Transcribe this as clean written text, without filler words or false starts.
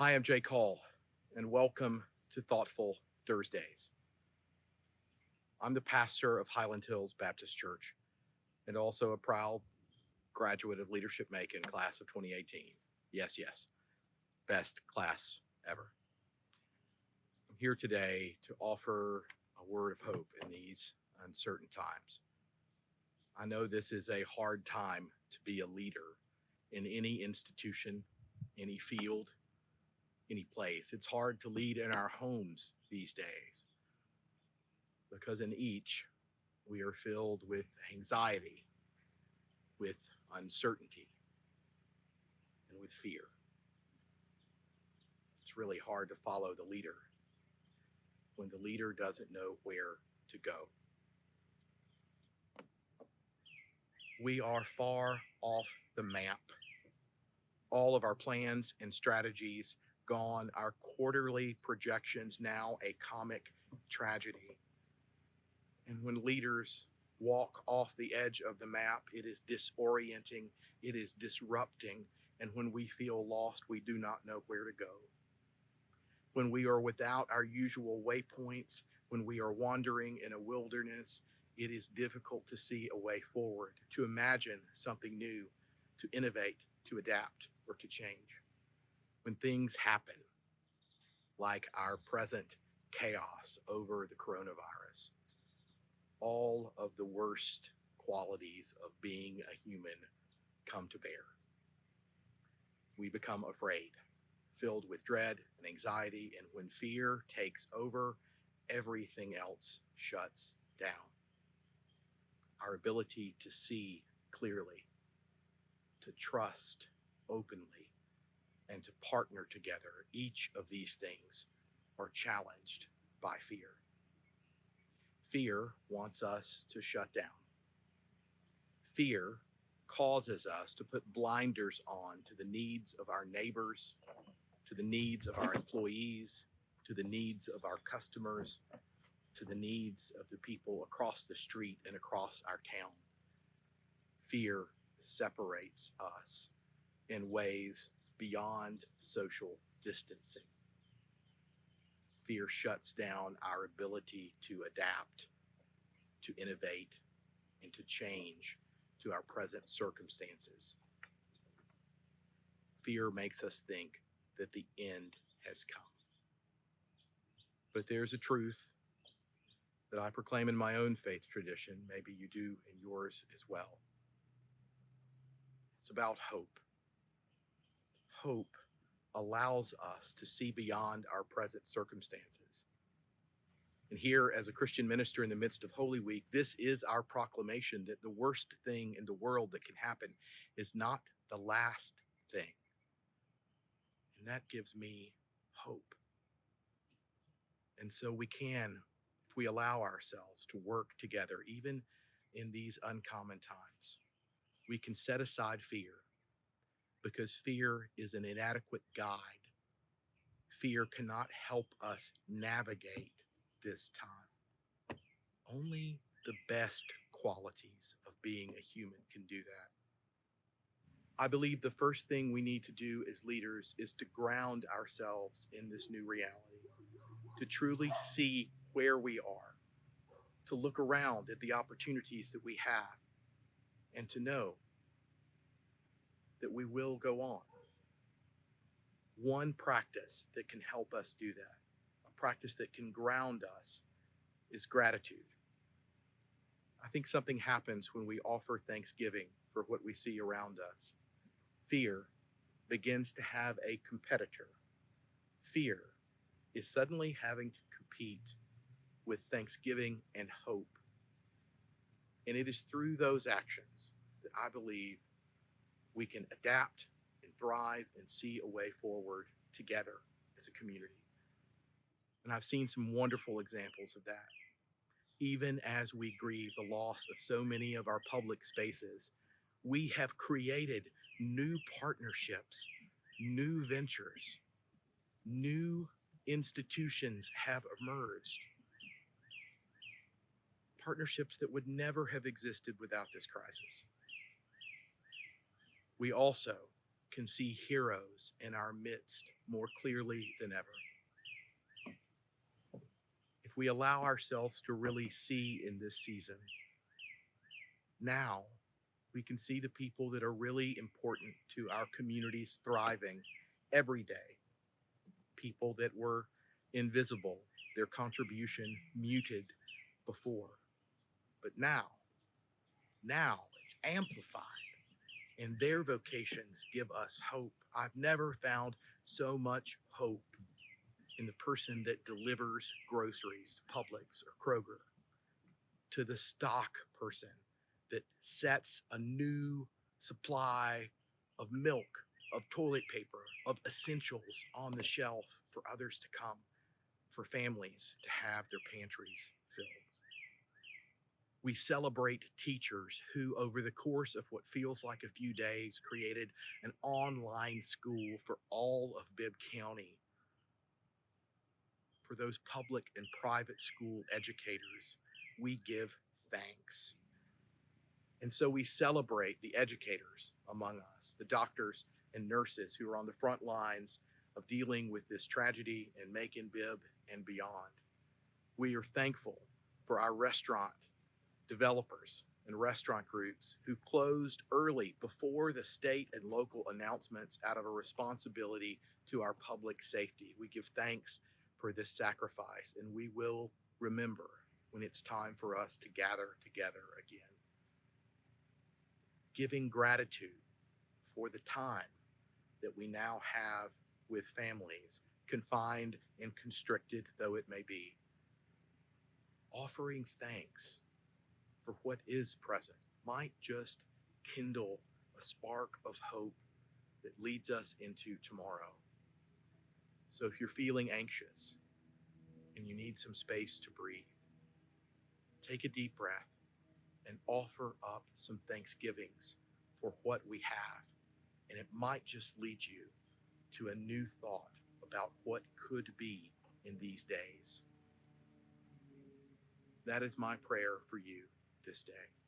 Hi, I'm Jay Call, and welcome to Thoughtful Thursdays. I'm the pastor of Highland Hills Baptist Church and also a proud graduate of Leadership Macon class of 2018. Yes, yes, best class ever. I'm here today to offer a word of hope in these uncertain times. I know this is a hard time to be a leader in any institution, any field, any place. It's hard to lead in our homes these days because in each we are filled with anxiety, with uncertainty, and with fear. It's really hard to follow the leader when the leader doesn't know where to go. We are far off the map. All of our plans and strategies gone, our quarterly projections now a comic tragedy. And when leaders walk off the edge of the map, it is disorienting, it is disrupting. And when we feel lost, we do not know where to go. When we are without our usual waypoints, when we are wandering in a wilderness, it is difficult to see a way forward, to imagine something new, to innovate, to adapt, or to change. When things happen, like our present chaos over the coronavirus, all of the worst qualities of being a human come to bear. We become afraid, filled with dread and anxiety, and when fear takes over, everything else shuts down. Our ability to see clearly, to trust openly, and to partner together, each of these things are challenged by fear. Fear wants us to shut down. Fear causes us to put blinders on to the needs of our neighbors, to the needs of our employees, to the needs of our customers, to the needs of the people across the street and across our town. Fear separates us in ways beyond social distancing. Fear shuts down our ability to adapt, to innovate, and to change to our present circumstances. Fear makes us think that the end has come. But there's a truth that I proclaim in my own faith tradition, maybe you do in yours as well. It's about hope. Hope allows us to see beyond our present circumstances. And here, as a Christian minister in the midst of Holy Week, this is our proclamation that the worst thing in the world that can happen is not the last thing. And that gives me hope. And so we can, if we allow ourselves to work together, even in these uncommon times, we can set aside fear because fear is an inadequate guide. Fear cannot help us navigate this time. Only the best qualities of being a human can do that. I believe the first thing we need to do as leaders is to ground ourselves in this new reality, to truly see where we are, to look around at the opportunities that we have, and to know that we will go on. One practice that can help us do that, a practice that can ground us, is gratitude. I think something happens when we offer thanksgiving for what we see around us. Fear begins to have a competitor. Fear is suddenly having to compete with thanksgiving and hope. And it is through those actions that I believe we can adapt and thrive and see a way forward together as a community. And I've seen some wonderful examples of that. Even as we grieve the loss of so many of our public spaces, we have created new partnerships, new ventures, new institutions have emerged. Partnerships that would never have existed without this crisis. We also can see heroes in our midst more clearly than ever. If we allow ourselves to really see in this season, now we can see the people that are really important to our communities thriving every day, people that were invisible, their contribution muted before. But now it's amplified, and their vocations give us hope. I've never found so much hope in the person that delivers groceries to Publix or Kroger, to the stock person that sets a new supply of milk, of toilet paper, of essentials on the shelf for others to come, for families to have their pantries filled. We celebrate teachers who, over the course of what feels like a few days, created an online school for all of Bibb County. For those public and private school educators, we give thanks. And so we celebrate the educators among us, the doctors and nurses who are on the front lines of dealing with this tragedy in Macon, Bibb, and beyond. We are thankful for our restaurant developers and restaurant groups who closed early before the state and local announcements out of a responsibility to our public safety. We give thanks for this sacrifice, and we will remember when it's time for us to gather together again. Giving gratitude for the time that we now have with families, confined and constricted though it may be. Offering thanks for what is present might just kindle a spark of hope that leads us into tomorrow. So if you're feeling anxious and you need some space to breathe, take a deep breath and offer up some thanksgivings for what we have. And it might just lead you to a new thought about what could be in these days. That is my prayer for you this day.